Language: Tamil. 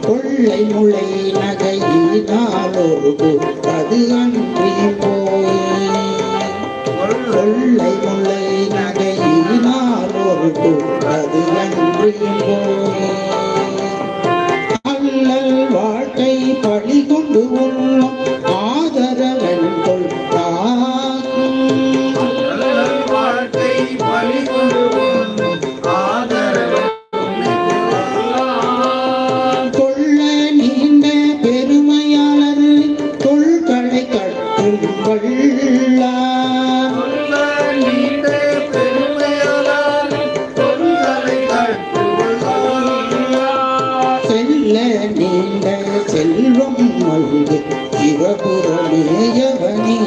கொள்ளை முளை நகையினால் ஒரு அது அன்றி போய் கொள்ளை முளை நகையினால் ஒரு அது அன்றி போய் அல்லல் வாழ்க்கை பழி கொண்டு உள்ளம் ஆதரவன் கொள்ள நீண்ட பெருமையாளர் தொல்களை கற்றும் செல்ல நீண்ட செல்வம் மல்கு சிவபுரமேயவனே